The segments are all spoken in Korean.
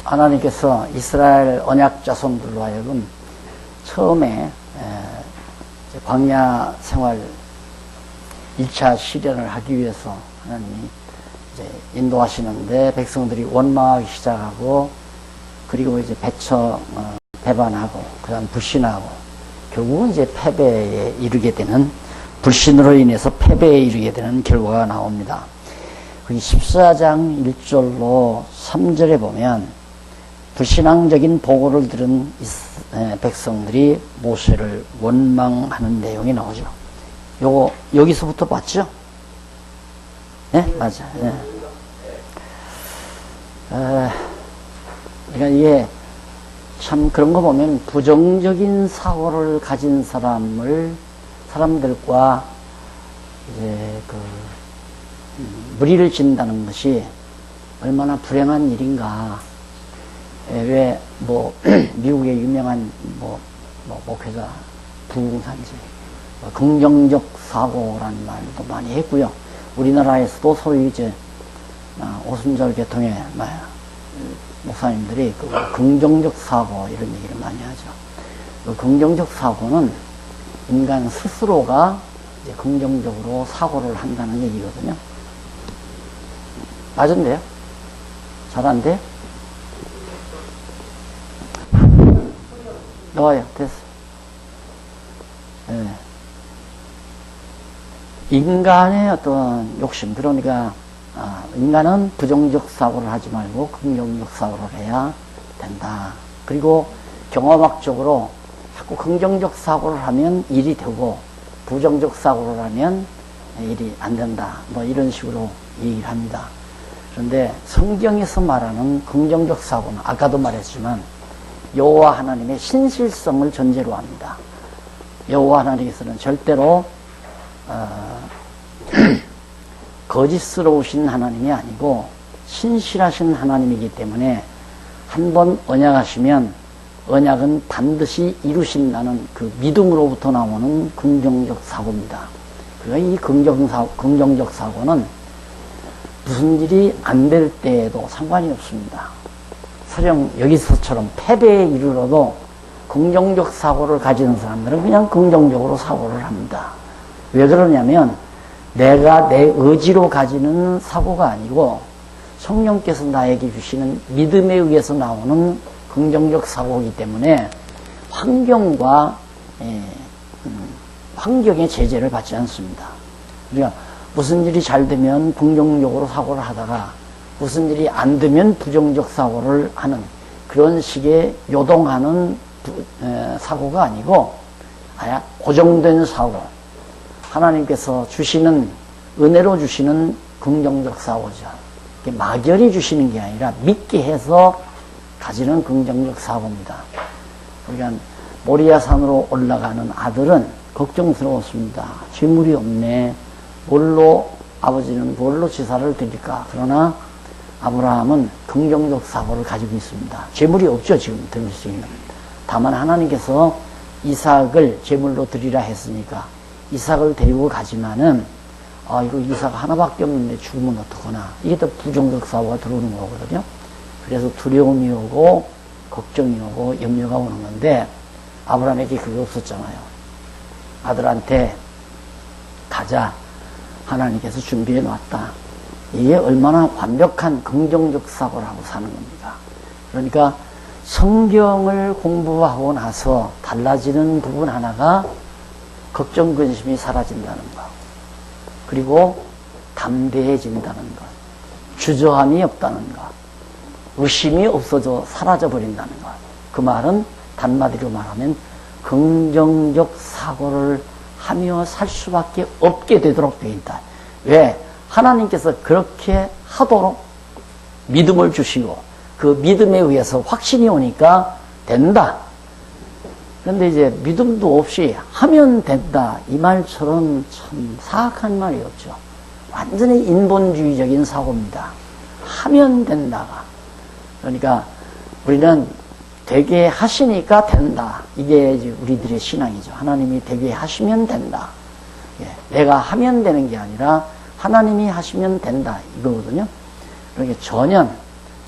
하나님께서 이스라엘 언약 자손들로 하여금 처음에 광야 생활 1차 실현을 하기 위해서 하나님이 이제 인도하시는데 백성들이 원망하기 시작하고 그리고 이제 배반하고 그다음 불신하고 결국은 이제 패배에 이르게 되는 불신으로 인해서 패배에 이르게 되는 결과가 나옵니다. 거기 14장 1절로 3절에 보면 불신앙적인 보고를 들은 백성들이 모세를 원망하는 내용이 나오죠. 요거 여기서부터 봤죠? 네, 맞아. 네. 그러니까 이게 참 그런 거 보면 부정적인 사고를 가진 사람들과 이제 무리를 짓는다는 것이 얼마나 불행한 일인가. 왜 미국의 유명한 목회자 부흥산지 긍정적 사고라는 말도 많이 했고요. 우리나라에서도 소위 이제 오순절 계통의 목사님들이 긍정적 사고 이런 얘기를 많이 하죠. 그 긍정적 사고는 인간 스스로가 이제 긍정적으로 사고를 한다는 얘기거든요. 맞은데요? 잘 안 돼요? 나와요. 됐어. 네. 인간의 어떤 욕심, 그러니까 인간은 부정적 사고를 하지 말고 긍정적 사고를 해야 된다. 그리고 경험학적으로 자꾸 긍정적 사고를 하면 일이 되고 부정적 사고를 하면 일이 안 된다. 이런 식으로 얘기를 합니다. 그런데 성경에서 말하는 긍정적 사고는 아까도 말했지만 여호와 하나님의 신실성을 전제로 합니다. 여호와 하나님께서는 절대로 거짓스러우신 하나님이 아니고 신실하신 하나님이기 때문에 한번 언약하시면 언약은 반드시 이루신다는 그 믿음으로부터 나오는 긍정적 사고입니다. 그러니까 이 긍정적 사고는 무슨 일이 안 될 때에도 상관이 없습니다. 설령 여기서처럼 패배에 이르러도 긍정적 사고를 가지는 사람들은 그냥 긍정적으로 사고를 합니다. 왜 그러냐면 내가 내 의지로 가지는 사고가 아니고 성령께서 나에게 주시는 믿음에 의해서 나오는 긍정적 사고이기 때문에 환경의 제재를 받지 않습니다. 그러니까 무슨 일이 잘 되면 긍정적으로 사고를 하다가 무슨 일이 안 되면 부정적 사고를 하는 그런 식의 요동하는 사고가 아니고 아예 고정된 사고, 하나님께서 주시는 은혜로 주시는 긍정적 사고죠. 막연히 주시는 게 아니라 믿게 해서 가지는 긍정적 사고입니다. 그러니까 모리아산으로 올라가는 아들은 걱정스러웠습니다. 재물이 없네. 아버지는 뭘로 제사를 드릴까? 그러나 아브라함은 긍정적 사고를 가지고 있습니다. 재물이 없죠, 지금 드릴 수 있는. 다만 하나님께서 이삭을 제물로 드리라 했으니까 이삭을 데리고 가지만은 이거 이삭 하나밖에 없는데 죽으면 어떡하나. 이게 또 부정적 사고가 들어오는 거거든요. 그래서 두려움이 오고 걱정이 오고 염려가 오는 건데 아브라함에게 그게 없었잖아요. 아들한테 가자. 하나님께서 준비해 놨다. 이게 얼마나 완벽한 긍정적 사고를 하고 사는 겁니다. 그러니까 성경을 공부하고 나서 달라지는 부분 하나가 걱정, 근심이 사라진다는 것. 그리고 담대해진다는 것. 주저함이 없다는 것. 의심이 없어져 사라져 버린다는 것. 그 말은 단마디로 말하면 긍정적 사고를 하며 살 수밖에 없게 되도록 되어 있다. 왜? 하나님께서 그렇게 하도록 믿음을 주시고 그 믿음에 의해서 확신이 오니까 된다. 그런데 이제 믿음도 없이 하면 된다. 이 말처럼 참 사악한 말이 없죠. 완전히 인본주의적인 사고입니다. 하면 된다가. 그러니까 우리는 되게 하시니까 된다. 이게 이제 우리들의 신앙이죠. 하나님이 되게 하시면 된다. 내가 하면 되는 게 아니라 하나님이 하시면 된다. 이거거든요. 그러니까 전혀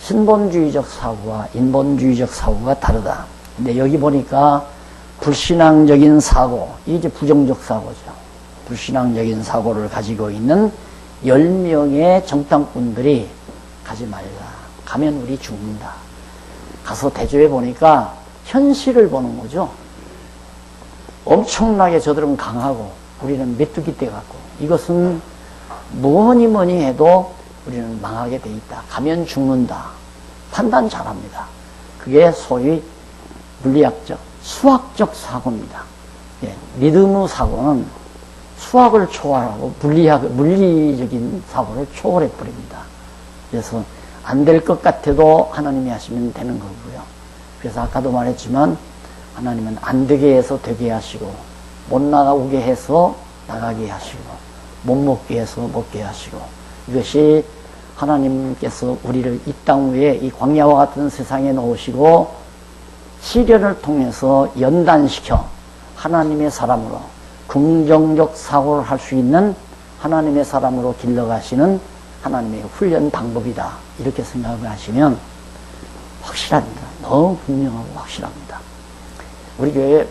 신본주의적 사고와 인본주의적 사고가 다르다. 근데 여기 보니까 불신앙적인 사고, 이게 이제 부정적 사고죠. 불신앙적인 사고를 가지고 있는 10명의 정탐꾼들이 가지 말라. 가면 우리 죽는다. 가서 대조해 보니까 현실을 보는 거죠. 엄청나게 저들은 강하고 우리는 메뚜기 떼 같고, 이것은 뭐니 뭐니 해도 우리는 망하게 돼 있다. 가면 죽는다. 판단 잘합니다. 그게 소위 물리학적, 수학적 사고입니다. 예, 리듬의 사고는 수학을 초월하고 물리적인 사고를 초월해 버립니다. 그래서 안 될 것 같아도 하나님이 하시면 되는 거고요. 그래서 아까도 말했지만 하나님은 안 되게 해서 되게 하시고, 못 나가게 해서 나가게 하시고, 못 먹게 해서 먹게 하시고, 이것이 하나님께서 우리를 이 땅 위에 이 광야와 같은 세상에 놓으시고 시련을 통해서 연단시켜 하나님의 사람으로, 긍정적 사고를 할 수 있는 하나님의 사람으로 길러가시는 하나님의 훈련 방법이다. 이렇게 생각을 하시면 확실합니다. 너무 분명하고 확실합니다. 우리 교회에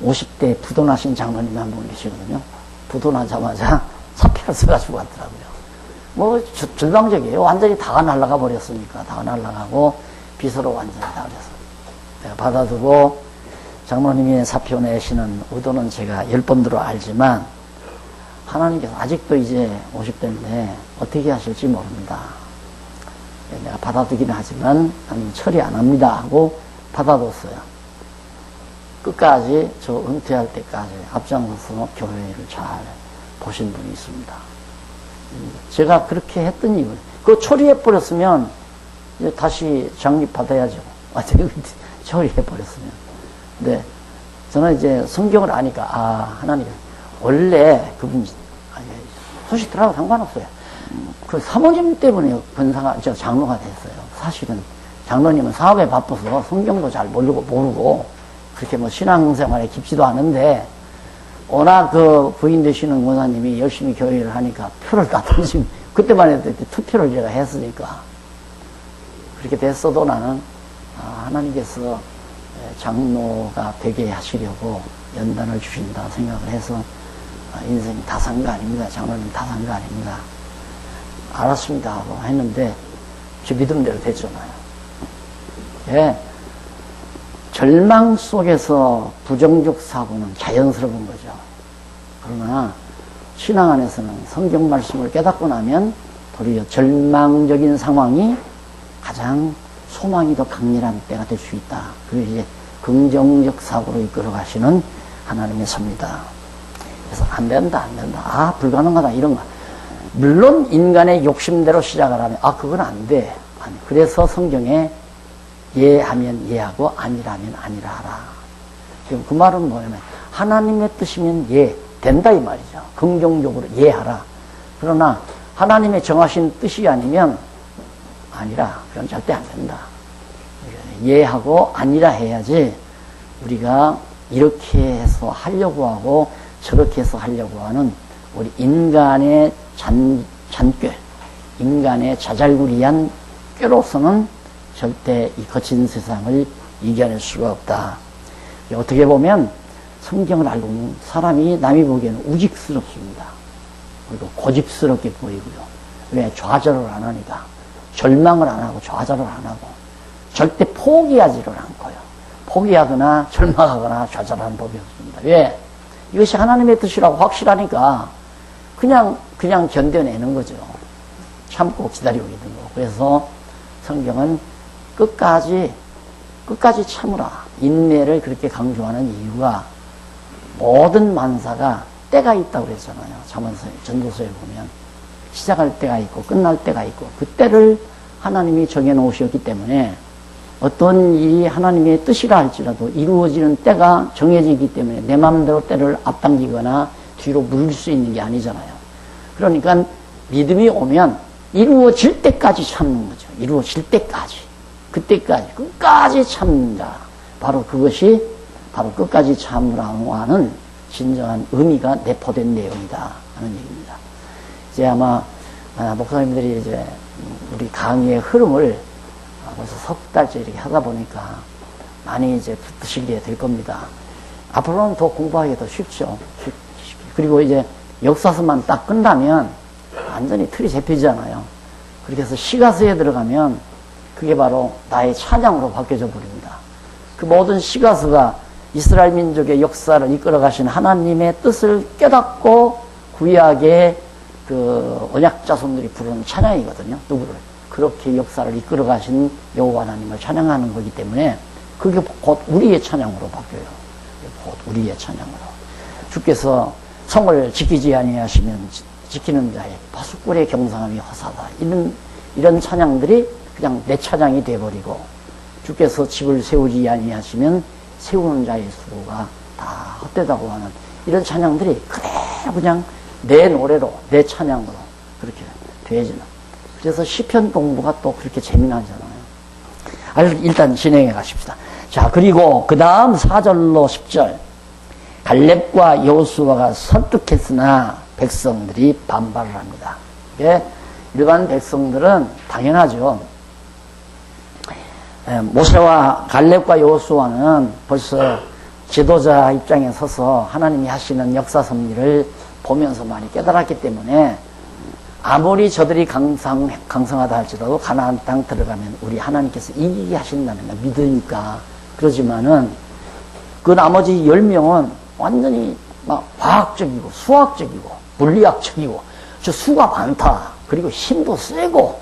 50대 부도나신 장로님이 한 분 계시거든요. 부도나자마자 사표를 써가지고 왔더라고요. 뭐 절망적이에요. 완전히 다가 날아가 버렸으니까. 다가 날아가고 비서로 완전히 다 그래서 내가 받아두고, 장로님이 사표 내시는 의도는 제가 10번 들어 알지만 하나님께서 아직도 이제 50대인데 어떻게 하실지 모릅니다. 내가 받아두기는 하지만 나는 처리 안 합니다 하고 받아뒀어요. 끝까지 저 은퇴할 때까지 앞장서서 교회를 잘 보신 분이 있습니다. 제가 그렇게 했던 이유, 그거 처리해버렸으면 이제 다시 장립받아야죠. 처리해버렸으면. 근데 저는 이제 성경을 아니까, 하나님, 원래 그분, 소식 들어가고 상관없어요. 그 사모님 때문에 저 장로가 됐어요. 사실은 장로님은 사업에 바빠서 성경도 잘 모르고 그렇게 뭐 신앙생활에 깊지도 않은데, 워낙 그 부인 되시는 권사님이 열심히 교회를 하니까 표를 다 던지면, 그때만 해도 투표를 제가 했으니까 그렇게 됐어도 나는 하나님께서 장로가 되게 하시려고 연단을 주신다 생각을 해서 인생이 다 산 거 아닙니다. 장로님 다 산 거 아닙니다. 알았습니다 하고 했는데 제 믿음대로 됐잖아요. 예. 절망 속에서 부정적 사고는 자연스러운 거죠. 그러나 신앙 안에서는 성경 말씀을 깨닫고 나면 도리어 절망적인 상황이 가장 소망이 더 강렬한 때가 될 수 있다. 그게 이제 긍정적 사고로 이끌어 가시는 하나님의 섭니다. 그래서 안 된다. 불가능하다. 이런 거. 물론 인간의 욕심대로 시작을 하면, 그건 안 돼. 아니, 그래서 성경에 예하면 예하고 아니라면 아니라 하라. 지금 그 말은 뭐냐면 하나님의 뜻이면 예, 된다 이 말이죠. 긍정적으로 예하라. 그러나 하나님의 정하신 뜻이 아니면 아니라, 그건 절대 안 된다. 예하고 아니라 해야지 우리가 이렇게 해서 하려고 하고 저렇게 해서 하려고 하는 우리 인간의 잔꾀, 인간의 자잘구리한 꾀로서는 절대 이 거친 세상을 이겨낼 수가 없다. 어떻게 보면 성경을 알고 있는 사람이 남이 보기에는 우직스럽습니다. 그리고 고집스럽게 보이고요. 왜? 좌절을 안 하니까. 절망을 안 하고 좌절을 안 하고 절대 포기하지를 않고요. 포기하거나 절망하거나 좌절하는 법이 없습니다. 왜? 이것이 하나님의 뜻이라고 확실하니까 그냥 견뎌내는 거죠. 참고 기다리고 있는 거고. 그래서 성경은 끝까지 참으라. 인내를 그렇게 강조하는 이유가 모든 만사가 때가 있다고 그랬잖아요. 전도서에 보면 시작할 때가 있고 끝날 때가 있고 그 때를 하나님이 정해놓으셨기 때문에 어떤 일이 하나님의 뜻이라 할지라도 이루어지는 때가 정해지기 때문에 내 마음대로 때를 앞당기거나 뒤로 물릴 수 있는 게 아니잖아요. 그러니까 믿음이 오면 이루어질 때까지 참는 거죠. 이루어질 때까지. 그때까지 끝까지 참는다. 바로 그것이 바로 끝까지 참으라고 하는 진정한 의미가 내포된 내용이다 하는 얘기입니다. 이제 아마 목사님들이 이제 우리 강의의 흐름을 벌써 석 달째 이렇게 하다 보니까 많이 이제 붙으시게 될 겁니다. 앞으로는 더 공부하기가 더 쉽죠. 그리고 이제 역사서만 딱 끝나면 완전히 틀이 잡히잖아요. 그렇게 해서 시가서에 들어가면 그게 바로 나의 찬양으로 바뀌어져 버립니다. 그 모든 시가서가 이스라엘 민족의 역사를 이끌어 가신 하나님의 뜻을 깨닫고 구약의 그 언약 자손들이 부르는 찬양이거든요. 누구를? 그렇게 역사를 이끌어 가신 여호와 하나님을 찬양하는 거기 때문에 그게 곧 우리의 찬양으로 바뀌어요. 곧 우리의 찬양으로. 주께서 성을 지키지 아니하시면 지키는 자의 파수꾼의 경상함이 화사다. 이런 찬양들이 그냥 내 찬양이 돼버리고, 주께서 집을 세우지 아니하시면 세우는 자의 수고가 다 헛되다고 하는 이런 찬양들이 그대로 그냥 내 노래로, 내 찬양으로 그렇게 되어지는. 그래서 시편 공부가 또 그렇게 재미나잖아요. 일단 진행해 가십시다. 자, 그리고 그 다음 4절로 10절. 갈렙과 여호수아가 설득했으나 백성들이 반발을 합니다. 예, 일반 백성들은 당연하죠. 모세와 갈렙과 여호수아는 벌써 지도자 입장에 서서 하나님이 하시는 역사 섭리를 보면서 많이 깨달았기 때문에 아무리 저들이 강성하다 할지라도 가나안 땅 들어가면 우리 하나님께서 이기게 하신다는 믿으니까 그러지만은 그 나머지 10명은 완전히 막 과학적이고 수학적이고 물리학적이고 저 수가 많다. 그리고 힘도 세고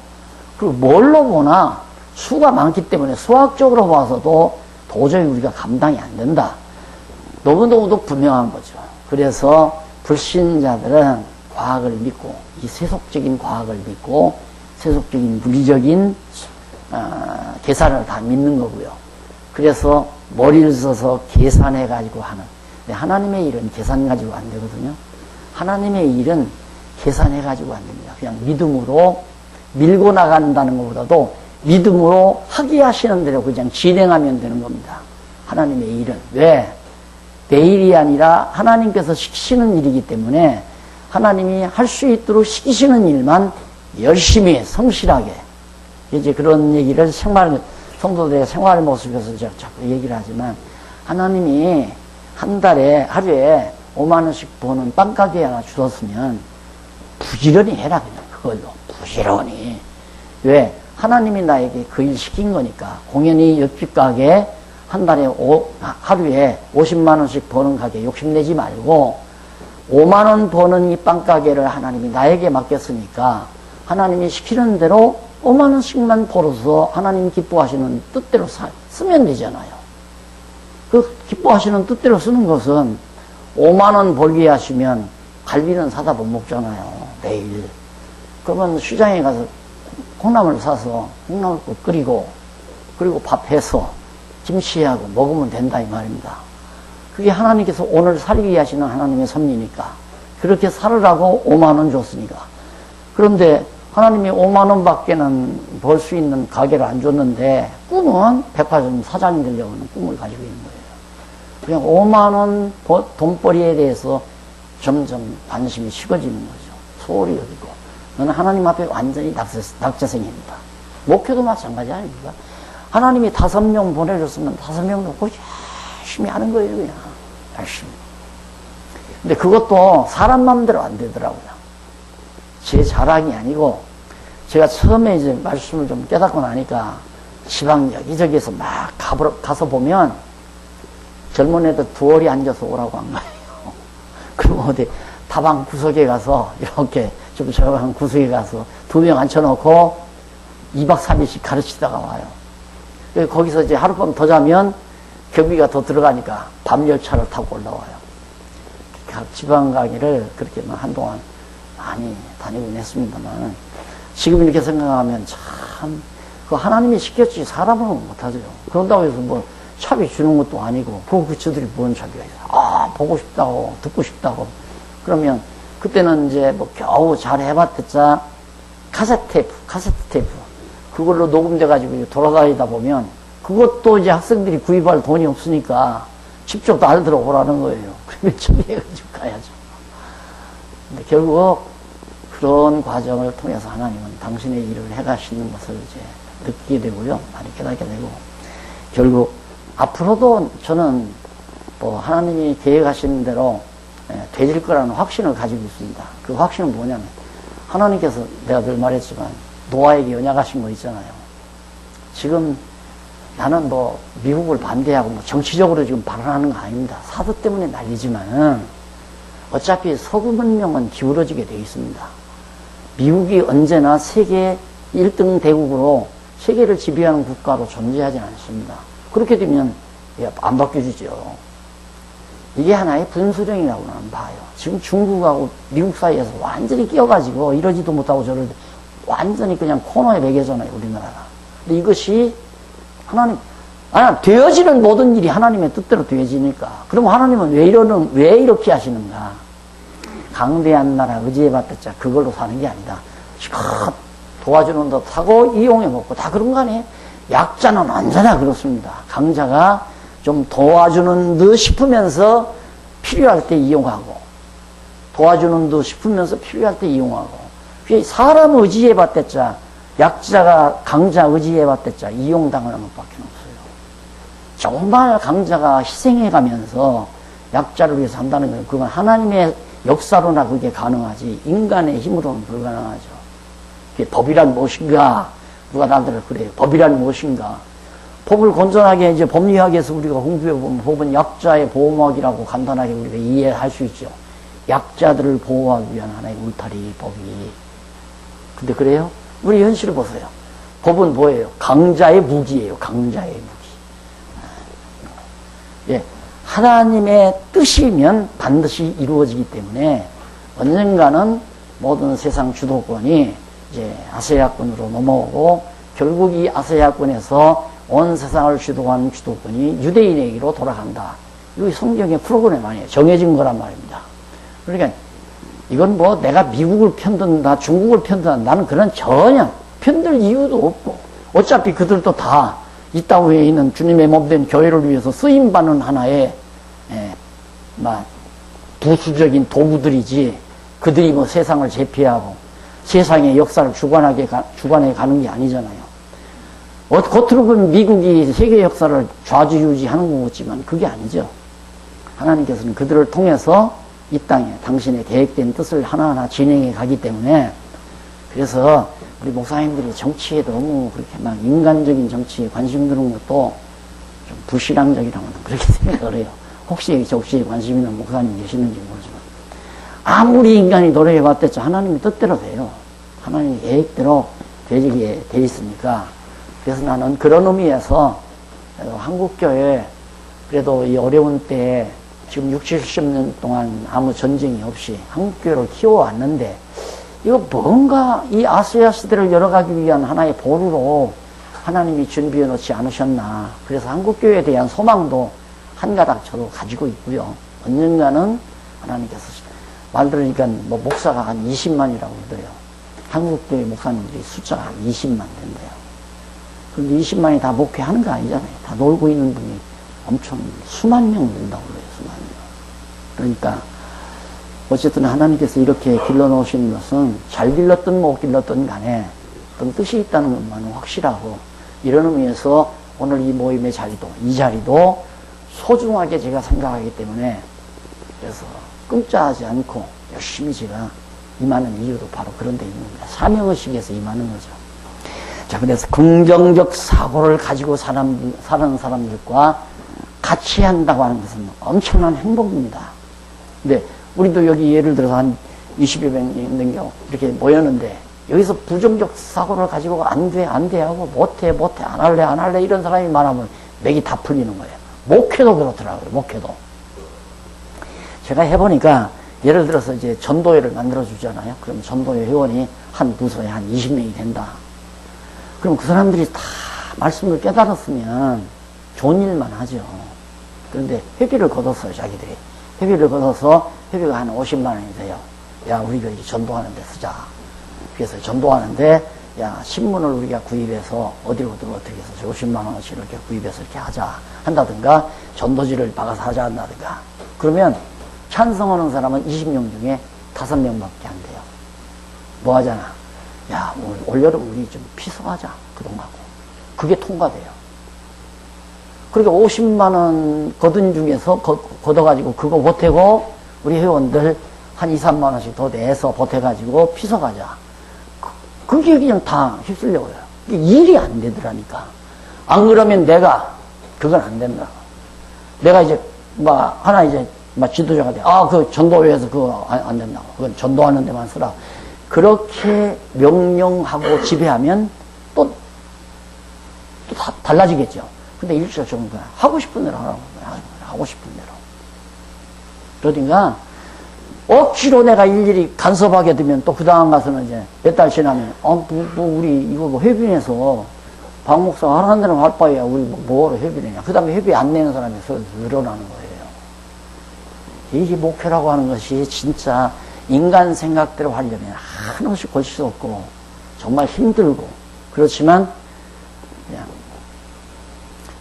그리고 뭘로 보나 수가 많기 때문에 수학적으로 봐서도 도저히 우리가 감당이 안 된다. 너무너무도 분명한 거죠. 그래서 불신자들은 과학을 믿고 이 세속적인 과학을 믿고 세속적인 물리적인 계산을 다 믿는 거고요. 그래서 머리를 써서 계산해 가지고 하는. 하나님의 일은 계산 가지고 안 되거든요. 하나님의 일은 계산해 가지고 안 됩니다. 그냥 믿음으로 밀고 나간다는 것보다도 믿음으로 하게 하시는 대로 그냥 진행하면 되는 겁니다. 하나님의 일은. 왜? 내 일이 아니라 하나님께서 시키시는 일이기 때문에 하나님이 할 수 있도록 시키시는 일만 열심히 성실하게 이제 그런 얘기를 성도들의 생활 모습에서 자꾸 얘기를 하지만 하나님이 한 달에 하루에 5만 원씩 버는 빵가게 하나 주었으면 부지런히 해라 그냥 그걸로 부지런히. 왜? 하나님이 나에게 그 일 시킨 거니까. 공연히 옆집 가게 한 달에 하루에 50만 원씩 버는 가게 욕심내지 말고 5만 원 버는 이 빵가게를 하나님이 나에게 맡겼으니까 하나님이 시키는 대로 5만 원씩만 벌어서 하나님 기뻐하시는 뜻대로 쓰면 되잖아요. 그 기뻐하시는 뜻대로 쓰는 것은 5만 원 벌게 하시면 갈비는 사다 못 먹잖아요. 매일. 그러면 시장에 가서 콩나물 사서 콩나물국 끓이고 그리고 밥해서 김치하고 먹으면 된다 이 말입니다. 그게 하나님께서 오늘 살게 하시는 하나님의 섭리니까 그렇게 살으라고 5만 원 줬으니까. 그런데 하나님이 5만 원밖에는 벌 수 있는 가게를 안 줬는데 꿈은 백화점 사장이 되려고 하는 꿈을 가지고 있는 거예요. 그냥 5만 원 돈벌이에 대해서 점점 관심이 식어지는 거죠. 소홀히 여기고. 너는 하나님 앞에 완전히 낙제생입니다. 목회도 마찬가지 아닙니까? 하나님이 5명 보내줬으면 5명 놓고 열심히 하는 거예요, 그냥. 열심히. 근데 그것도 사람 마음대로 안 되더라고요. 제 자랑이 아니고, 제가 처음에 이제 말씀을 좀 깨닫고 나니까, 지방 여기저기에서 막 가서 보면, 젊은 애들 두월이 앉아서 오라고 한 거예요. 그리고 어디 다방 구석에 가서, 이렇게 좀 조용한 구석에 가서 2명 앉혀놓고, 2박 3일씩 가르치다가 와요. 거기서 이제 하룻밤 더 자면 경비가 더 들어가니까 밤 열차를 타고 올라와요. 지방 강의를 그렇게 한동안 많이 다니곤 했습니다만 지금 이렇게 생각하면 참 그 하나님이 시켰지 사람은 못하죠. 그런다고 해서 뭐 차비 주는 것도 아니고 그 저들이 뭔 차비가 있어. 보고 싶다고 듣고 싶다고 그러면 그때는 이제 뭐 겨우 잘 해봤자 카세트 테이프 그걸로 녹음돼 가지고 돌아다니다 보면 그것도 이제 학생들이 구입할 돈이 없으니까 직접 날들어 오라는 거예요. 그러면 준비해가지고 가야죠. 근데 결국 그런 과정을 통해서 하나님은 당신의 일을 해가시는 것을 이제 느끼게 되고요. 많이 깨닫게 되고, 결국 앞으로도 저는 뭐 하나님이 계획하시는 대로 되질 거라는 확신을 가지고 있습니다. 그 확신은 뭐냐면, 하나님께서 내가 늘 말했지만 노아에게 언약하신 거 있잖아요. 지금 나는 뭐 미국을 반대하고 뭐 정치적으로 지금 발언하는 거 아닙니다. 사드 때문에 난리지만은 어차피 서구文明은 기울어지게 되어 있습니다. 미국이 언제나 세계 1등 대국으로 세계를 지배하는 국가로 존재하지 않습니다. 그렇게 되면 안 바뀌어지죠. 이게 하나의 분수령이라고 나는 봐요. 지금 중국하고 미국 사이에서 완전히 끼어가지고 이러지도 못하고 저러지 완전히 그냥 코너에 매개잖아요, 우리나라가. 근데 이것이 하나님, 되어지는 모든 일이 하나님의 뜻대로 되어지니까. 그럼 하나님은 왜 이렇게 하시는가? 강대한 나라 의지해봤자 그걸로 사는 게 아니다. 도와주는 듯 하고 이용해 먹고 다 그런 거 아니에요? 약자는 언제나 그렇습니다. 강자가 좀 도와주는 듯 싶으면서 필요할 때 이용하고, 도와주는 듯 싶으면서 필요할 때 이용하고, 사람 의지해봤자 약자가 강자 의지해봤자 이용당하는 것밖에 없어요. 정말 강자가 희생해가면서 약자를 위해서 한다는 건 그건 하나님의 역사로나 그게 가능하지 인간의 힘으로는 불가능하죠. 그게 법이란 무엇인가? 누가 나한테 그래요. 법이란 무엇인가? 법을 건전하게 이제 법리학에서 우리가 공부해보면 법은 약자의 보호막이라고 간단하게 우리가 이해할 수 있죠. 약자들을 보호하기 위한 하나의 울타리 법이. 근데 그래요? 우리 현실을 보세요. 법은 뭐예요? 강자의 무기예요. 강자의 무기. 예, 하나님의 뜻이면 반드시 이루어지기 때문에 언젠가는 모든 세상 주도권이 이제 아세아권으로 넘어오고 결국 이 아세아권에서 온 세상을 주도하는 주도권이 유대인에게로 돌아간다. 이게 성경의 프로그램 아니에요. 정해진 거란 말입니다. 그러니까 이건 뭐 내가 미국을 편든다, 중국을 편든다, 나는 그런 전혀 편들 이유도 없고, 어차피 그들도 다 이 땅 위에 있는 주님의 몸된 교회를 위해서 쓰임받는 하나의 부수적인 도구들이지, 그들이 뭐 세상을 제패하고 세상의 역사를 주관해 가는 게 아니잖아요. 겉으로 보면 미국이 세계 역사를 좌지우지하는 것 같지만 그게 아니죠. 하나님께서는 그들을 통해서 이 땅에 당신의 계획된 뜻을 하나하나 진행해 가기 때문에, 그래서 우리 목사님들이 정치에 너무 그렇게 막 인간적인 정치에 관심 두는 것도 좀 부신앙적이라고 그렇게 생각을 해요. 혹시 정치에 관심 있는 목사님 계시는지 모르지만, 아무리 인간이 노력해봤댔죠. 하나님의 뜻대로 돼요. 하나님의 계획대로 되게 돼 있으니까. 그래서 나는 그런 의미에서 한국교회 그래도 이 어려운 때에 지금 60, 70년 동안 아무 전쟁이 없이 한국교회를 키워왔는데, 이거 뭔가 이 아시아 시대를 열어가기 위한 하나의 보루로 하나님이 준비해 놓지 않으셨나. 그래서 한국교회에 대한 소망도 한가닥 저도 가지고 있고요. 언젠가는 하나님께서 말 들으니까 뭐 목사가 한 20만이라고 그러더래요. 한국교회 목사님들이 숫자가 한 20만 된대요. 그런데 20만이 다 목회하는 거 아니잖아요. 다 놀고 있는 분이 엄청 수만 명 된다고 그래요. 수만 명. 그러니까 어쨌든 하나님께서 이렇게 길러놓으신 것은 잘 길렀든 못 길렀든 간에 어떤 뜻이 있다는 것만은 확실하고, 이런 의미에서 오늘 이 모임의 자리도, 이 자리도 소중하게 제가 생각하기 때문에, 그래서 끔찍하지 않고 열심히 제가 임하는 이유도 바로 그런 데 있는 겁니다. 사명의식에서 임하는 거죠. 자, 그래서 긍정적 사고를 가지고 사는 사람들과 같이 한다고 하는 것은 엄청난 행복입니다. 근데 우리도 여기 예를 들어서 한 20여 명 있는 경우 이렇게 모였는데, 여기서 부정적 사고를 가지고 안 돼 하고 못해 안 할래 이런 사람이 많으면 맥이 다 풀리는 거예요. 목회도 그렇더라고요. 목회도 제가 해보니까, 예를 들어서 이제 전도회를 만들어 주잖아요. 그럼 전도회 회원이 한 부서에 한 20명이 된다. 그럼 그 사람들이 다 말씀을 깨달았으면 좋은 일만 하죠. 그런데 회비를 걷었어요. 자기들이 회비를 걷어서 회비가 한 50만 원이 돼요. 야, 우리가 이렇게 전도하는 데 쓰자. 그래서 전도하는데, 야, 신문을 우리가 구입해서 어떻게 해서 50만 원씩 이렇게 구입해서 이렇게 하자 한다든가, 전도지를 박아서 하자 한다든가. 그러면 찬성하는 사람은 20명 중에 5명밖에 안 돼요. 뭐 하잖아. 야, 올여름 우리 좀 피서하자. 그동하고. 그게 통과돼요. 그러니까 50만원 거둔 중에서 걷어가지고 그거 보태고 우리 회원들 한 2, 3만원씩 더 내서 보태가지고 피서가자. 그게 그냥 다 휩쓸려요. 일이 안 되더라니까. 안 그러면 그건 안 된다. 내가 이제, 하나 이제, 지도자가 돼. 그 전도회에서 그거 안 된다고. 그건 전도하는 데만 쓰라. 그렇게 명령하고 지배하면 또 달라지겠죠. 근데 일주일 정도 그냥 하고 싶은 대로 하라고. 하고 싶은 대로. 그러니까, 억지로 내가 일일이 간섭하게 되면 또 그 다음 가서는 이제 몇 달 지나면, 우리 이거 회비내서 박 목사가 하라는 대로 할 바에야 우리 뭐하러 회비내냐. 그 다음에 회비 안 내는 사람이 늘어나는 거예요. 이게 목표라고 하는 것이 진짜 인간 생각대로 하려면 한없이 걸 수 없고 정말 힘들고 그렇지만 그냥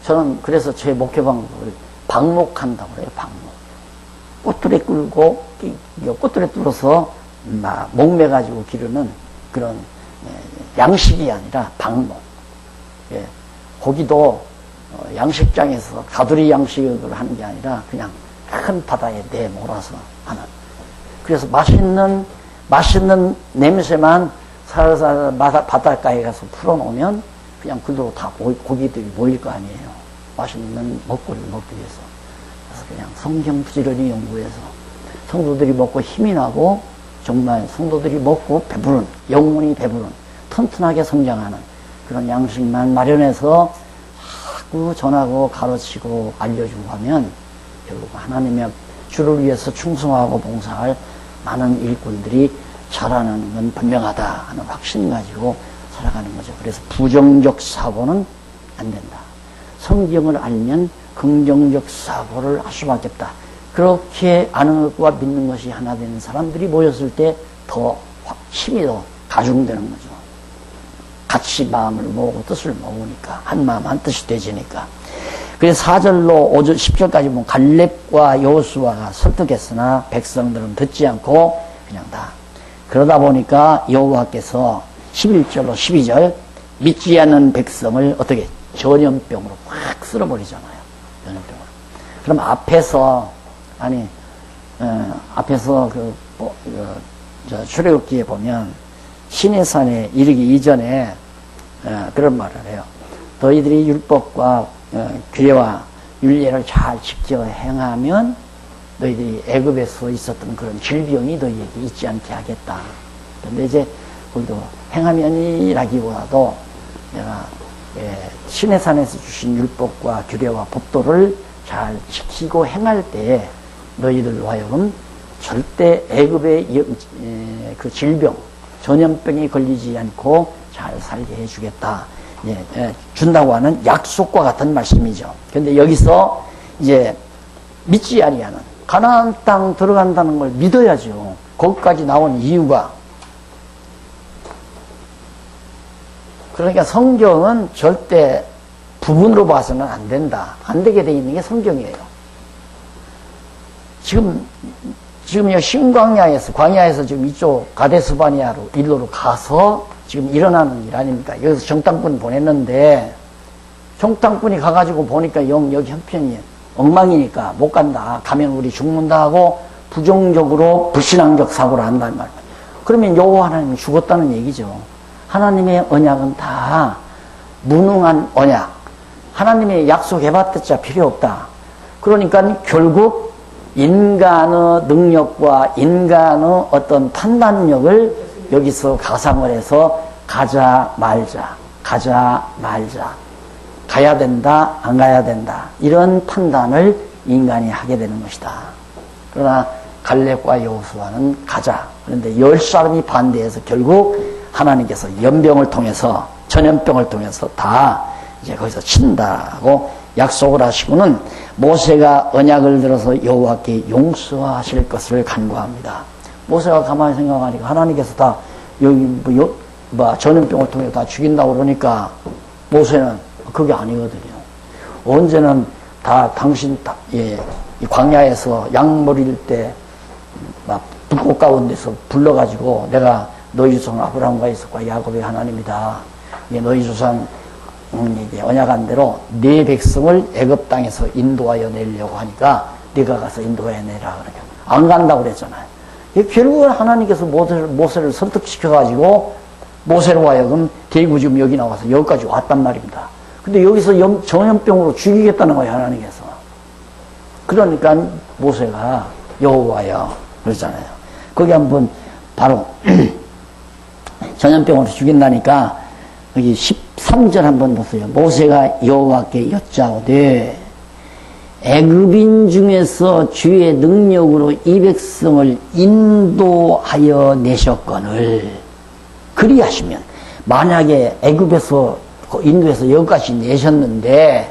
저는 그래서 제 목표 방법을 방목한다고 그래요. 방목. 꼬투리 끌고 꼬투리 뚫어서 목매가지고 기르는 그런 양식이 아니라 방목. 예. 고기도 양식장에서 가두리 양식을 하는 게 아니라 그냥 큰 바다에 내몰아서 하는. 그래서 맛있는 냄새만 살살 바닷가에 가서 풀어놓으면 그냥 그대로 다 고기들이 모일 거 아니에요. 맛있는 먹거리를 먹기 위해서. 그래서 그냥 성경 부지런히 연구해서 성도들이 먹고 힘이 나고 정말 성도들이 먹고 배부른, 영혼이 배부른, 튼튼하게 성장하는 그런 양식만 마련해서 자꾸 전하고 가르치고 알려주고 하면 결국 하나님의 주를 위해서 충성하고 봉사할 많은 일꾼들이 자라나는 건 분명하다 하는 확신 가지고 살아가는 거죠. 그래서 부정적 사고는 안 된다. 성경을 알면 긍정적 사고를 할 수밖에 없다. 그렇게 아는 것과 믿는 것이 하나 되는 사람들이 모였을 때 더 힘이 더 가중되는 거죠. 같이 마음을 모으고 뜻을 모으니까 한 마음 한 뜻이 되지니까. 그래서 4절로 5절 10절까지 보면 갈렙과 여호수아가 설득했으나 백성들은 듣지 않고 그냥 다 그러다 보니까 여호와께서 11절로 12절 믿지 않는 백성을 어떻게 전염병으로 확 쓸어버리잖아요. 전염병으로. 그럼 앞에서 출애굽기에 보면 시내산에 이르기 이전에 그런 말을 해요. 너희들이 율법과 규례와 율례를 잘 지켜 행하면 너희들이 애굽에서 있었던 그런 질병이 너희에게 있지 않게 하겠다. 그런데 이제 거기도 행하면이라기보다도 내가 시내산에서 주신 율법과 규례와 법도를 잘 지키고 행할 때에 너희들로 하여금 절대 애굽의 그 질병, 전염병이 걸리지 않고 잘 살게 해주겠다. 준다고 하는 약속과 같은 말씀이죠. 그런데 여기서 이제 믿지 아니하는 가나안 땅 들어간다는 걸 믿어야죠. 거기까지 나온 이유가 그러니까 성경은 절대 부분으로 봐서는 안 된다. 안 되게 돼 있는 게 성경이에요. 지금 광야에서 지금 이쪽 가데스바니아로 일로로 가서 지금 일어나는 일 아닙니까? 여기서 정탐꾼 보냈는데 정탐꾼이 가가지고 보니까 여기 형편이 엉망이니까 못 간다. 가면 우리 죽는다 하고 부정적으로 불신앙적 사고를 한다는 말이에요. 그러면 여호와 하나님이 죽었다는 얘기죠. 하나님의 언약은 다 무능한 언약. 하나님의 약속해봤자 필요 없다. 그러니까 결국 인간의 능력과 인간의 어떤 판단력을 여기서 가상을 해서 가자 말자 가야 된다 안 가야 된다 이런 판단을 인간이 하게 되는 것이다. 그러나 갈렙과 여호수아는 가자. 그런데 10사람이 반대해서 결국 하나님께서 연병을 통해서 전염병을 통해서 다 이제 거기서 친다고 약속을 하시고는 모세가 언약을 들어서 여호와께 용서하실 것을 간구합니다. 모세가 가만히 생각하니까 하나님께서 다 여기 전염병을 통해 다 죽인다고 그러니까 모세는 그게 아니거든요. 언제는 다 당신 이 광야에서 양 머릴 때 막 불꽃 가운데서 불러가지고 내가 너희 조상 아브라함과 이삭과 야곱의 하나님이다. 너희 조상 이게 언약한 대로 네 백성을 애굽 땅에서 인도하여 내려고 하니까 네가 가서 인도하여 내라. 그러니까 안 간다고 그랬잖아요. 결국은 하나님께서 모세를 설득시켜가지고 모세로 하여금 대구 지금 여기 나와서 여기까지 왔단 말입니다. 근데 여기서 전염병으로 죽이겠다는 거예요, 하나님께서. 그러니까 모세가 여호와여 그러잖아요. 거기 한번 바로 전염병으로 죽인다니까 여기 13절 한번 보세요. 모세가 여호와께 여짜오되 애굽인 중에서 주의 능력으로 이 백성을 인도하여 내셨거늘 그리하시면 만약에 애굽에서 인도에서 여기까지 내셨는데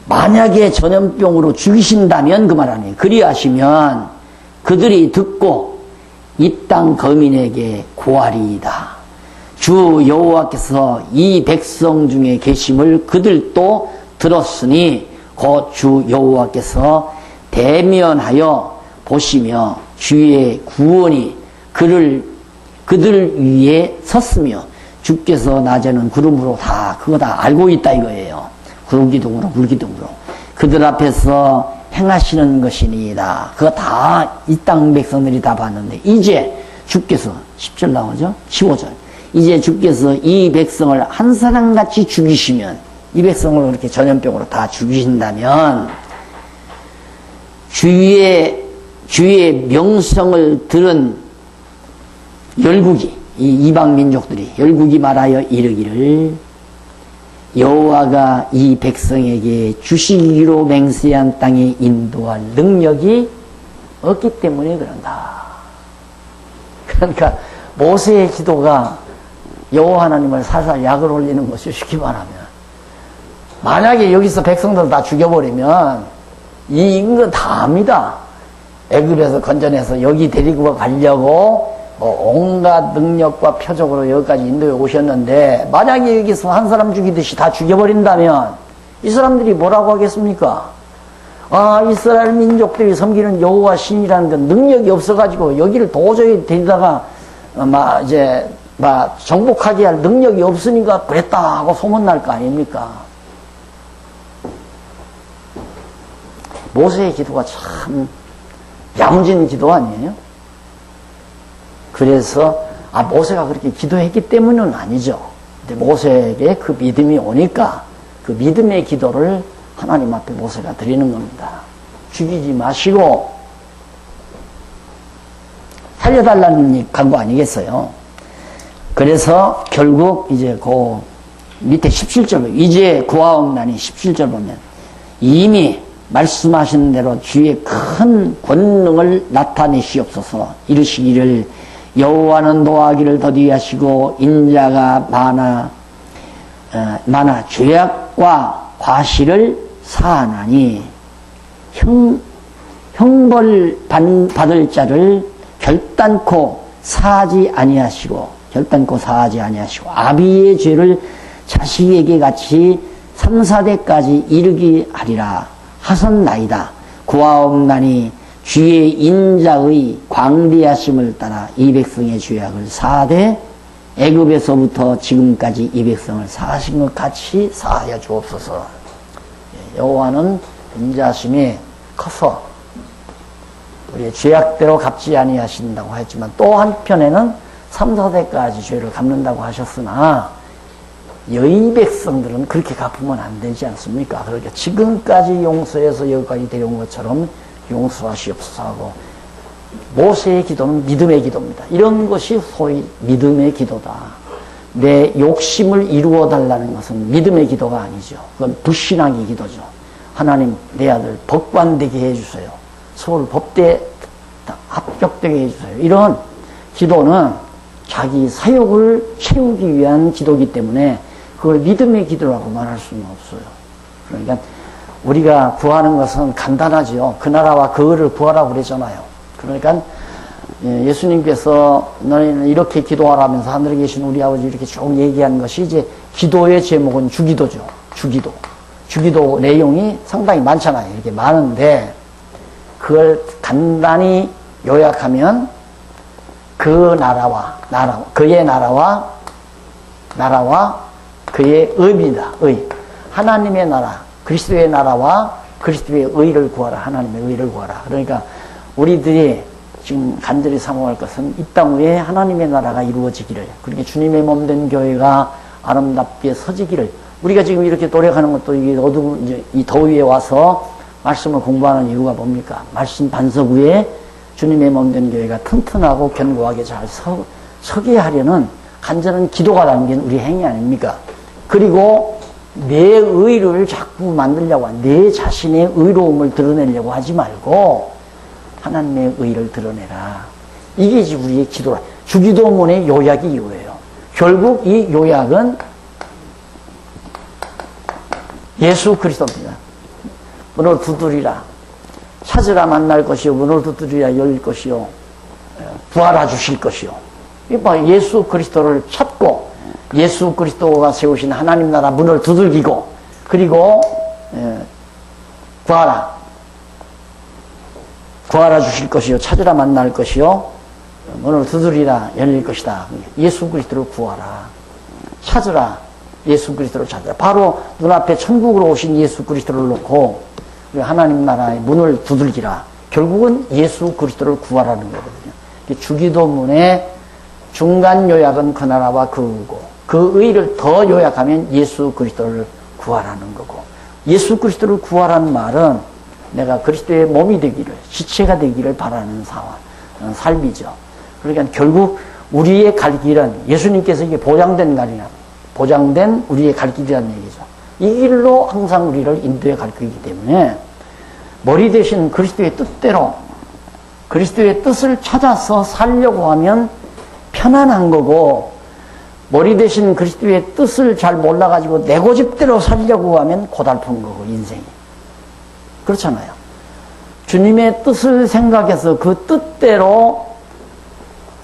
만약에 전염병으로 죽이신다면 그 말 아니에요. 그리하시면 그들이 듣고 이 땅 거민에게 고하리이다. 주 여호와께서 이 백성 중에 계심을 그들도 들었으니 곧 주 여호와께서 대면하여 보시며 주의 구원이 그들 위에 섰으며 주께서 낮에는 구름으로 그거 다 알고 있다 이거예요. 구름기둥으로 물기둥으로 그들 앞에서 행하시는 것이니이다. 그거 다 이 땅 백성들이 다 봤는데 이제 주께서 10절 나오죠? 15절 이제 주께서 이 백성을 한 사람같이 죽이시면 이 백성을 그렇게 전염병으로 다 죽이신다면 주의 명성을 들은 열국이 이 이방 민족들이 열국이 말하여 이르기를 여호와가 이 백성에게 주시기로 맹세한 땅에 인도할 능력이 없기 때문에 그런다. 그러니까 모세의 기도가 여호와 하나님을 살살 약을 올리는 것이 쉽게 말하면 만약에 여기서 백성들 다 죽여버리면 이 인근 다 압니다. 애굽에서 건져내서 여기 데리고 가려고 온갖 능력과 표적으로 여기까지 인도에 오셨는데 만약에 여기서 한 사람 죽이듯이 다 죽여버린다면 이 사람들이 뭐라고 하겠습니까? 이스라엘 민족들이 섬기는 여호와 신이라는 건 능력이 없어가지고 여기를 도저히 데리다가 정복하게 할 능력이 없으니까 그랬다 하고 소문날 거 아닙니까? 모세의 기도가 참 야무진 기도 아니에요? 그래서 모세가 그렇게 기도했기 때문은 아니죠. 근데 모세에게 그 믿음이 오니까 그 믿음의 기도를 하나님 앞에 모세가 드리는 겁니다. 죽이지 마시고 살려달라는 간 거 아니겠어요? 그래서 결국 이제 그 밑에 17절 이제 구하옵나니 17절 보면 이미 말씀하신 대로 주의 큰 권능을 나타내시옵소서 이르시기를 여호와는 노하기를 더디하시고 인자가 많아 죄악과 과실을 사하나니 형벌 받을 자를 결단코 사하지 아니하시고 아비의 죄를 자식에게 같이 3, 4대까지 이르게 하리라 하선나이다. 구하옵나니 주의 인자의 광대하심을 따라 이 백성의 죄악을 사하되 애굽에서부터 지금까지 이 백성을 사하신 것 같이 사하여 주옵소서. 여호와는 인자하심이 커서 우리의 죄악대로 갚지 아니하신다고 했지만 또 한편에는 3, 4대까지 죄를 갚는다고 하셨으나 여의 백성들은 그렇게 갚으면 안 되지 않습니까? 그러니까 지금까지 용서해서 여기까지 데려온 것처럼 용서하시옵소서 하고 모세의 기도는 믿음의 기도입니다. 이런 것이 소위 믿음의 기도다. 내 욕심을 이루어 달라는 것은 믿음의 기도가 아니죠. 그건 불신앙의 기도죠. 하나님 내 아들 법관되게 해주세요. 서울 법대 합격되게 해주세요. 이런 기도는 자기 사욕을 채우기 위한 기도이기 때문에 그걸 믿음의 기도라고 말할 수는 없어요. 그러니까 우리가 구하는 것은 간단하지요. 그 나라와 그 의를 구하라고 그랬잖아요. 그러니까 예수님께서 너희는 이렇게 기도하라면서 하늘에 계신 우리 아버지 이렇게 쭉 얘기한 것이 이제 기도의 제목은 주기도죠. 주기도 내용이 상당히 많잖아요. 이렇게 많은데 그걸 간단히 요약하면 그 그의 나라와 그의 의입니다. 의. 하나님의 나라, 그리스도의 나라와 그리스도의 의를 구하라. 하나님의 의를 구하라. 그러니까 우리들이 지금 간절히 사모할 것은 이 땅 위에 하나님의 나라가 이루어지기를, 그러니까 주님의 몸된 교회가 아름답게 서지기를. 우리가 지금 이렇게 노력하는 것도 이 어두운 이제 이 더위에 와서 말씀을 공부하는 이유가 뭡니까? 말씀 반석 위에 주님의 몸된 교회가 튼튼하고 견고하게 잘 서게 하려는 간절한 기도가 담긴 우리 행위 아닙니까? 그리고 내 의를 자꾸 만들려고 내 자신의 의로움을 드러내려고 하지 말고 하나님의 의를 드러내라. 이게 이제 우리의 기도라. 주기도문의 요약이 이거예요. 결국 이 요약은 예수 그리스도입니다. 문을 두드리라. 찾으라 만날 것이요. 문을 두드리라 열릴 것이요. 부활하 주실 것이요. 이봐, 예수 그리스도를 찾고 예수 그리스도가 세우신 하나님 나라 문을 두들기고 그리고 구하라 주실 것이요. 찾으라 만날 것이요. 문을 두드리라 열릴 것이다. 예수 그리스도를 구하라. 찾으라. 예수 그리스도를 찾으라. 바로 눈앞에 천국으로 오신 예수 그리스도를 놓고 하나님 나라의 문을 두들기라. 결국은 예수 그리스도를 구하라는 거거든요. 주기도문의 중간 요약은 그 나라와 그 의고 그 의를 더 요약하면 예수 그리스도를 구하라는 거고, 예수 그리스도를 구하라는 말은 내가 그리스도의 몸이 되기를, 지체가 되기를 바라는 삶이죠. 그러니까 결국 우리의 갈 길은 예수님께서 이게 보장된 우리의 갈 길이라는 얘기죠. 이 길로 항상 우리를 인도해 갈 거기 때문에 머리 대신 그리스도의 뜻대로 그리스도의 뜻을 찾아서 살려고 하면 편안한 거고, 머리 대신 그리스도의 뜻을 잘 몰라가지고 내 고집대로 살려고 하면 고달픈 거고, 인생이. 그렇잖아요. 주님의 뜻을 생각해서 그 뜻대로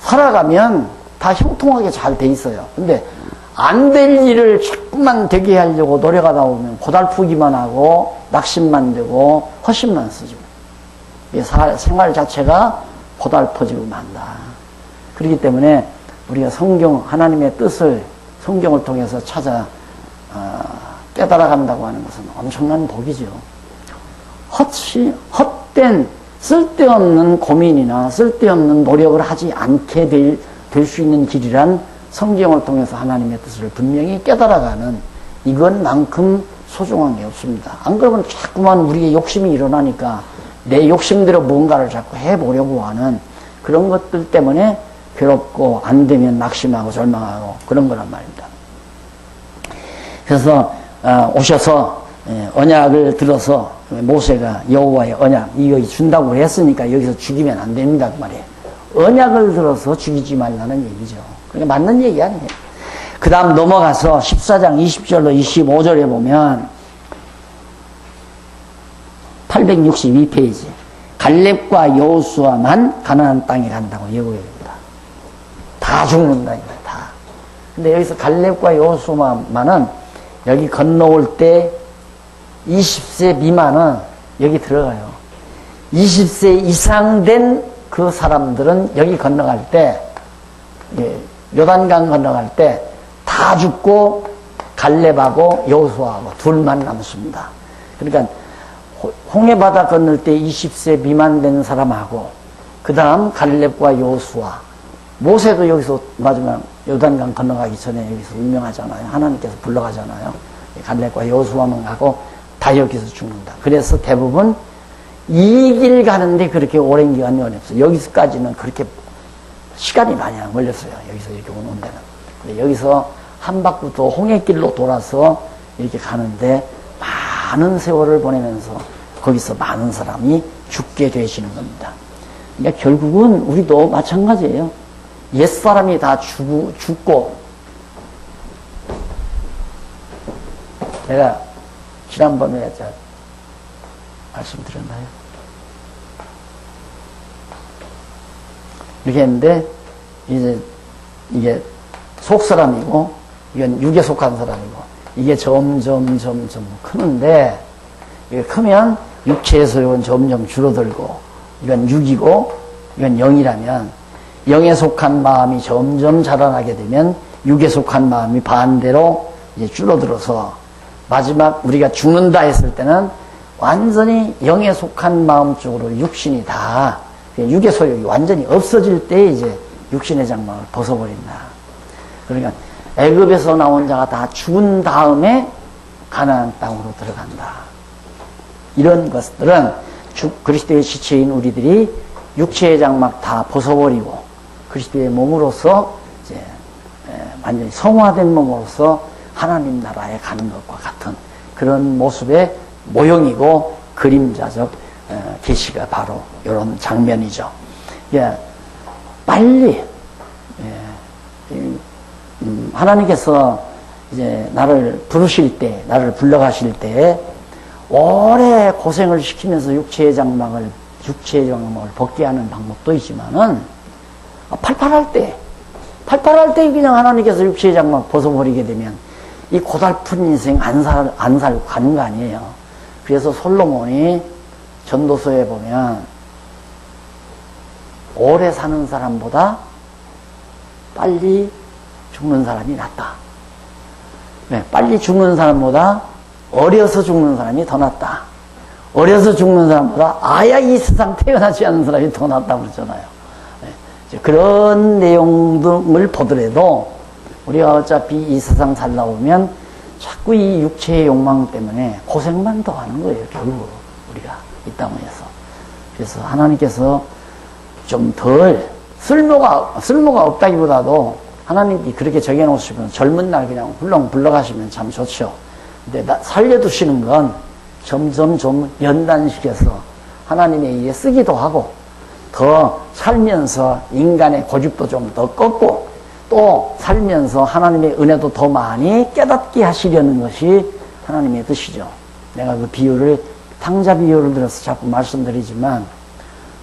살아가면 다 형통하게 잘 돼 있어요. 근데 안 될 일을 자꾸만 되게 하려고 노력하다 보면 고달프기만 하고 낙심만 되고 허심만 쓰죠. 생활 자체가 고달퍼지고 만다. 그렇기 때문에 우리가 하나님의 뜻을 성경을 통해서 찾아 깨달아 간다고 하는 것은 엄청난 복이죠. 헛된 쓸데없는 고민이나 쓸데없는 노력을 하지 않게 될 수 있는 길이란 성경을 통해서 하나님의 뜻을 분명히 깨달아가는 이것만큼 소중한 게 없습니다. 안 그러면 자꾸만 우리의 욕심이 일어나니까 내 욕심대로 뭔가를 자꾸 해보려고 하는 그런 것들 때문에 괴롭고 안 되면 낙심하고 절망하고 그런 거란 말입니다. 그래서 오셔서 언약을 들어서 모세가 여호와의 언약 이거 준다고 했으니까 여기서 죽이면 안 됩니다 그 말이에요. 언약을 들어서 죽이지 말라는 얘기죠. 그러니까 맞는 얘기 아니에요. 그 다음 넘어가서 14장 20절로 25절에 보면 862페이지 갈렙과 여호수아만 가나안 땅에 간다고 예고해줍니다. 다 죽는다 이거야 다. 근데 여기서 갈렙과 여호수아만은 여기 건너올 때 20세 미만은 여기 들어가요. 20세 이상 된 그 사람들은 여기 건너갈 때 요단강 건너갈 때 다 죽고 갈렙하고 여호수아하고 둘만 남습니다. 그러니까 홍해바다 건널 때 20세 미만 된 사람하고 그 다음 갈렙과 여호수아, 모세도 여기서 마지막 요단강 건너가기 전에 여기서 유명하잖아요. 하나님께서 불러가잖아요. 갈렙과 여호수아만 가고 다 여기서 죽는다. 그래서 대부분 이 길 가는데 그렇게 오랜 기간이 없어요. 여기서까지는 그렇게 시간이 많이 안 걸렸어요. 여기서 이렇게 오는 데는. 여기서 한 바퀴 더 홍해길로 돌아서 이렇게 가는데 많은 세월을 보내면서 거기서 많은 사람이 죽게 되시는 겁니다. 그러니까 결국은 우리도 마찬가지예요. 옛사람이 다 죽고 내가 지난번에 말씀드렸나요? 이렇게 했는데 이제 이게 속사람이고 이건 육에 속한 사람이고 이게 점점 크는데 이게 크면 육체의 소욕은 점점 줄어들고 이건 육이고 이건 영이라면 영에 속한 마음이 점점 자라나게 되면 육에 속한 마음이 반대로 이제 줄어들어서 마지막 우리가 죽는다 했을 때는 완전히 영에 속한 마음 쪽으로 육신이 다 육의 소욕이 완전히 없어질 때 이제 육신의 장막을 벗어버린다. 그러니까 애굽에서 나온 자가 다 죽은 다음에 가나안 땅으로 들어간다. 이런 것들은 그리스도의 지체인 우리들이 육체의 장막 다 벗어버리고 그리스도의 몸으로서 이제 완전히 성화된 몸으로서 하나님 나라에 가는 것과 같은 그런 모습의 모형이고 그림자적 계시가 바로 이런 장면이죠. 예, 빨리 하나님께서 이제 나를 부르실 때, 나를 불러가실 때 오래 고생을 시키면서 육체의 장막을 벗게 하는 방법도 있지만은 팔팔할 때 그냥 하나님께서 육체의 장막 벗어버리게 되면 이 고달픈 인생 안 살고 가는 거 아니에요. 그래서 솔로몬이 전도서에 보면 오래 사는 사람보다 빨리 죽는 사람이 낫다. 네, 빨리 죽는 사람보다 어려서 죽는 사람이 더 낫다. 어려서 죽는 사람보다 아야 이 세상 태어나지 않는 사람이 더 낫다고 그러잖아요. 네, 그런 내용 등을 보더라도 우리가 어차피 이 세상 살다 보면 자꾸 이 육체의 욕망 때문에 고생만 더 하는 거예요. 결국 우리가 이 땅에서. 그래서 하나님께서 좀 덜 쓸모가 없다기보다도 하나님이 그렇게 정해놓으시면 젊은 날 그냥 훌렁 불러가시면 참 좋죠. 근데 살려두시는 건 점점 좀 연단시켜서 하나님의 일에 쓰기도 하고 더 살면서 인간의 고집도 좀 더 꺾고 또 살면서 하나님의 은혜도 더 많이 깨닫게 하시려는 것이 하나님의 뜻이죠. 내가 그 비유를 탕자 비유를 들어서 자꾸 말씀드리지만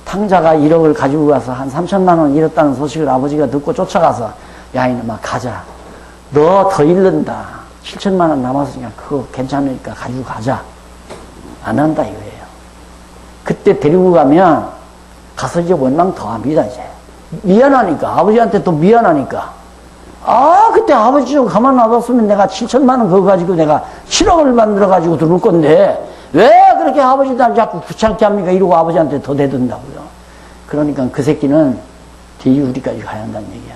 탕자가 1억을 가지고 가서 한 3천만 원 잃었다는 소식을 아버지가 듣고 쫓아가서 야 이놈아 가자. 너 더 잃는다. 7천만 원 남았으니까 그거 괜찮으니까 가지고 가자. 안 한다 이거예요. 그때 데리고 가면 가서 이제 원망 더 합니다 이제. 미안하니까 아버지한테 또 미안하니까 그때 아버지 좀 가만 놔뒀으면 내가 7천만 원 그거 가지고 내가 7억을 만들어 가지고 들어올 건데 왜 그렇게 아버지 날 자꾸 귀찮게 합니까 이러고 아버지한테 더 대든다고요. 그러니까 그 새끼는 뒤우리까지 가야 한다는 얘기야.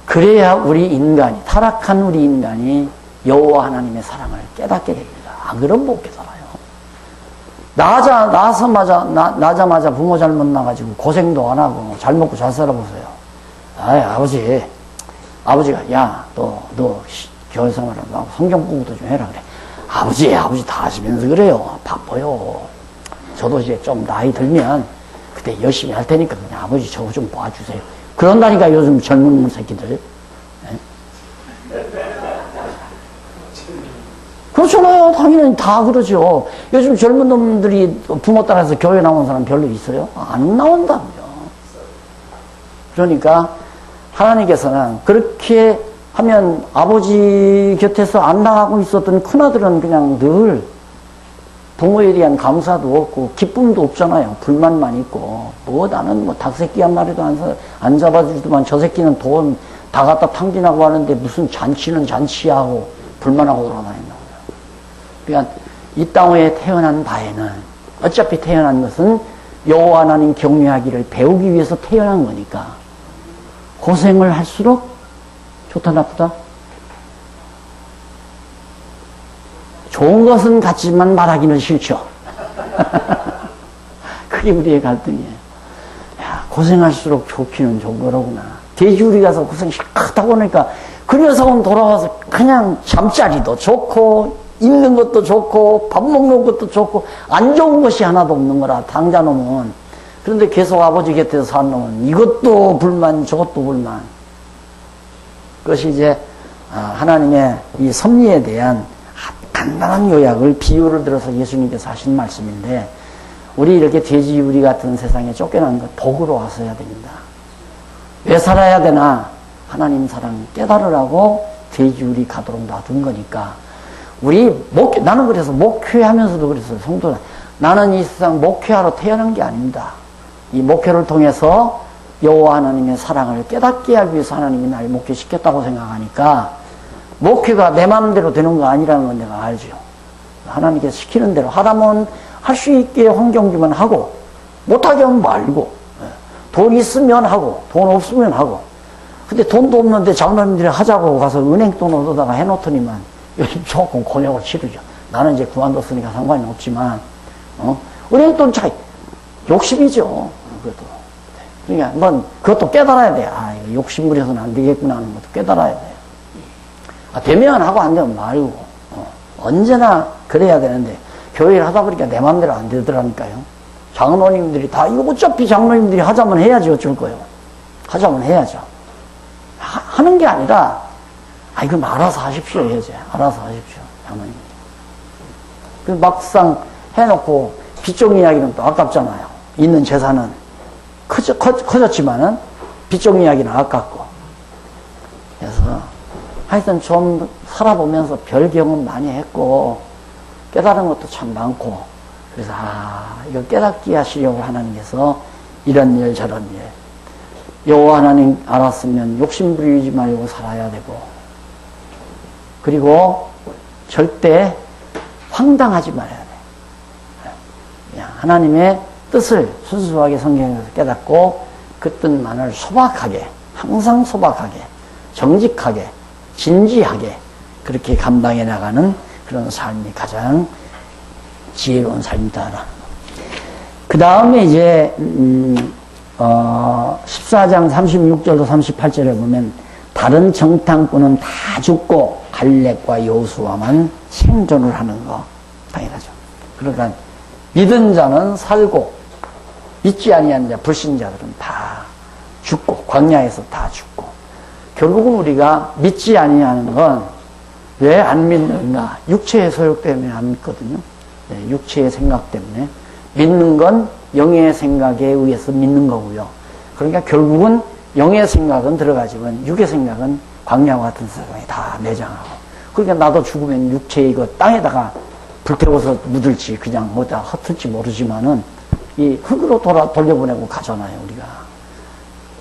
그래야 우리 인간이 타락한 우리 인간이 여호와 하나님의 사랑을 깨닫게 됩니다. 안 그러면 못 깨달아요. 나자마자 부모 잘못 나가지고 고생도 안 하고 잘 먹고 잘 살아보세요. 아버지가 야 너 교회 생활하고 성경 공부도 좀 해라 그래. 아버지 다 하시면서 그래요. 바빠요. 저도 이제 좀 나이 들면 그때 열심히 할 테니까 그냥 아버지 저거 좀 봐주세요. 그런다니까 요즘 젊은 새끼들. 네? 그렇잖아요. 당연히 다 그러죠. 요즘 젊은 놈들이 부모 따라서 교회 나온 사람 별로 있어요? 안 나온다고요. 그러니까 하나님께서는 그렇게 하면 아버지 곁에서 안 나가고 있었던 큰아들은 그냥 늘 부모에 대한 감사도 없고 기쁨도 없잖아요. 불만만 있고 나는 닭새끼 한 마리도 안 잡아주지만 저 새끼는 돈 다 갖다 탕진하고 하는데 무슨 잔치는 잔치하고 불만하고 돌아다닌다고요. 그러니까 이 땅에 태어난 바에는 어차피 태어난 것은 여호와 하나님 경외하기를 배우기 위해서 태어난 거니까 고생을 할수록 좋다 나쁘다? 좋은 것은 같지만 말하기는 싫죠. 그게 우리의 갈등이에요. 야, 고생할수록 좋기는 좋은 거로구나. 돼지우리 가서 고생 싫다고 하니까 그 녀석은 돌아와서 그냥 잠자리도 좋고 입는 것도 좋고 밥 먹는 것도 좋고 안 좋은 것이 하나도 없는 거라 당자놈은. 그런데 계속 아버지 곁에서 산 놈은 이것도 불만 저것도 불만. 그것이 이제 하나님의 이 섭리에 대한 간단한 요약을 비유를 들어서 예수님께서 하신 말씀인데 우리 이렇게 돼지우리 같은 세상에 쫓겨난 것 복으로 와서 해야 됩니다. 왜 살아야 되나? 하나님 사랑 깨달으라고 돼지우리 가도록 놔둔 거니까 나는 그래서 목회하면서도 그랬어요. 성도는 나는 이 세상 목회하러 태어난 게 아닙니다. 이 목회를 통해서 여호와 하나님의 사랑을 깨닫게 하기 위해서 하나님이 날 목회시켰다고 생각하니까 목회가 내 마음대로 되는 거 아니라는 건 내가 알죠. 하나님께서 시키는 대로 하라면 할 수 있게 환경 주면 하고 못하게 하면 말고 돈 있으면 하고 돈 없으면 하고. 근데 돈도 없는데 장로님들이 하자고 가서 은행 돈 얻어다가 해놓더니만 요즘 조금 곤욕을 치르죠. 나는 이제 그만뒀으니까 상관이 없지만 은행 돈 차이 욕심이죠. 그것도. 그러니까 뭐 그것도 깨달아야 돼. 아, 이거 욕심부려서는 안 되겠구나 하는 것도 깨달아야 돼. 되면 하고 안 되면 말고. 언제나 그래야 되는데 교회를 하다 보니까 내 마음대로 안 되더라니까요. 장로님들이 다 이거 어차피 장로님들이 하자면 해야지 어쩔 거예요. 하자면 해야죠. 하는 게 아니라 이건 알아서 하십시오 해야지. 알아서 하십시오. 장로님. 그 막상 해놓고 빚종 이야기는 또 아깝잖아요. 있는 재산은 커졌지만은 빚종 이야기는 아깝고. 그래서 하여튼 좀 살아보면서 별 경험 많이 했고 깨달은 것도 참 많고 그래서 이거 깨닫게 하시려고 하나님께서 이런 일 저런 일 여호와 하나님 알았으면 욕심 부리지 말고 살아야 되고 그리고 절대 황당하지 말아야 돼. 그냥 하나님의 뜻을 순수하게 성경에서 깨닫고 그 뜻만을 소박하게 항상 소박하게 정직하게 진지하게 그렇게 감당해 나가는 그런 삶이 가장 지혜로운 삶이다. 그 다음에 이제 14장 36절로 38절에 보면 다른 정탐꾼은 다 죽고 갈렙과 여호수아만 생존을 하는 거 당연하죠. 그러니까 믿은 자는 살고 믿지 아니한 자 불신자들은 다 죽고 광야에서 다 죽고 결국은 우리가 믿지 아니하는 건 왜 안 믿는가? 육체의 소욕 때문에 안 믿거든요. 네, 육체의 생각 때문에. 믿는 건 영의 생각에 의해서 믿는 거고요. 그러니까 결국은 영의 생각은 들어가지만 육의 생각은 광야와 같은 세상에 다 내장하고. 그러니까 나도 죽으면 육체 이거 땅에다가 불태워서 묻을지 그냥 어디다 흩을지 모르지만은 이 흙으로 돌려보내고 가잖아요, 우리가.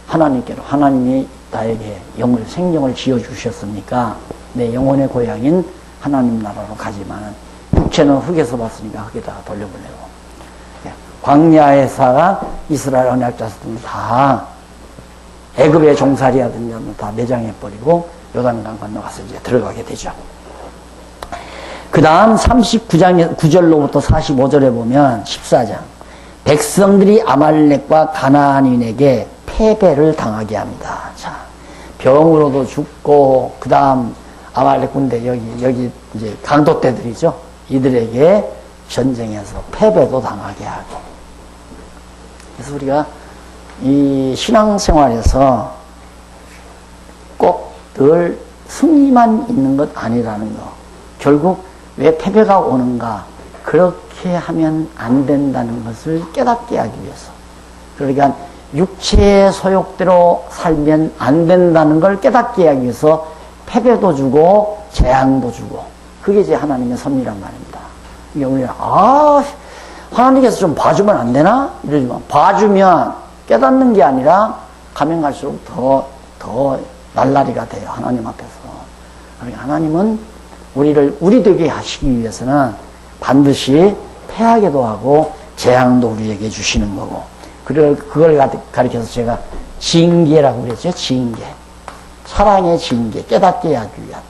하나님께로. 하나님이 나에게 생명을 지어주셨으니까 내 영혼의 고향인 하나님 나라로 가지만은 육체는 흙에서 봤으니까 흙에다가 돌려보내고. 광야에서가 이스라엘 언약자들은 다 애굽의 종살이 하던 다 매장해버리고 요단강 건너가서 이제 들어가게 되죠. 그 다음 39장 9절로부터 45절에 보면 14장 백성들이 아말렉과 가나안인에게 패배를 당하게 합니다. 자, 병으로도 죽고 그 다음 아말렉 군대 여기 이제 강도떼들이죠. 이들에게 전쟁에서 패배도 당하게 하고. 그래서 우리가 이 신앙생활에서 꼭 늘 승리만 있는 것 아니라는 거. 결국 왜 패배가 오는가? 그렇게 하면 안 된다는 것을 깨닫게 하기 위해서. 그러니까 육체의 소욕대로 살면 안 된다는 걸 깨닫게 하기 위해서 패배도 주고 재앙도 주고. 그게 이제 하나님의 섭리란 말입니다. 이게 우리가 하나님께서 좀 봐주면 안 되나? 이러지만 봐주면 깨닫는 게 아니라 가면 갈수록 더 날라리가 돼요. 하나님 앞에서. 그러니까 하나님은 우리 되게 하시기 위해서는 반드시 패하게도 하고 재앙도 우리에게 주시는 거고. 그걸 가리켜서 제가 징계라고 그랬죠. 징계. 사랑의 징계. 깨닫게 하기 위한.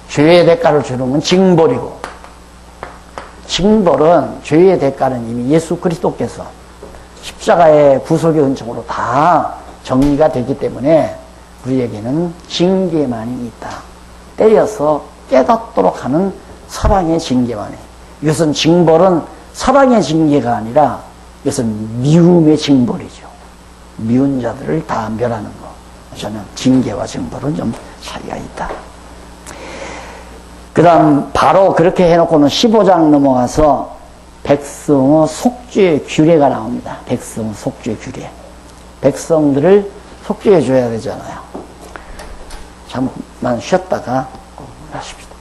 죄의 대가를 주는 건 징벌이고. 징벌은 죄의 대가는 이미 예수 그리스도께서 십자가의 구속의 은총으로 다 정리가 되기 때문에 우리에게는 징계만이 있다. 때려서 깨닫도록 하는 사랑의 징계만이. 이것은 징벌은 사랑의 징계가 아니라 이것은 미움의 징벌이죠. 미운 자들을 다 멸하는 거. 저는 징계와 징벌은 좀 차이가 있다. 그 다음 바로 그렇게 해놓고는 15장 넘어가서 백성의 속죄의 규례가 나옵니다. 백성의 속죄의 규례. 백성들을 속죄해 줘야 되잖아요. 잠깐만 쉬었다가 하십시다.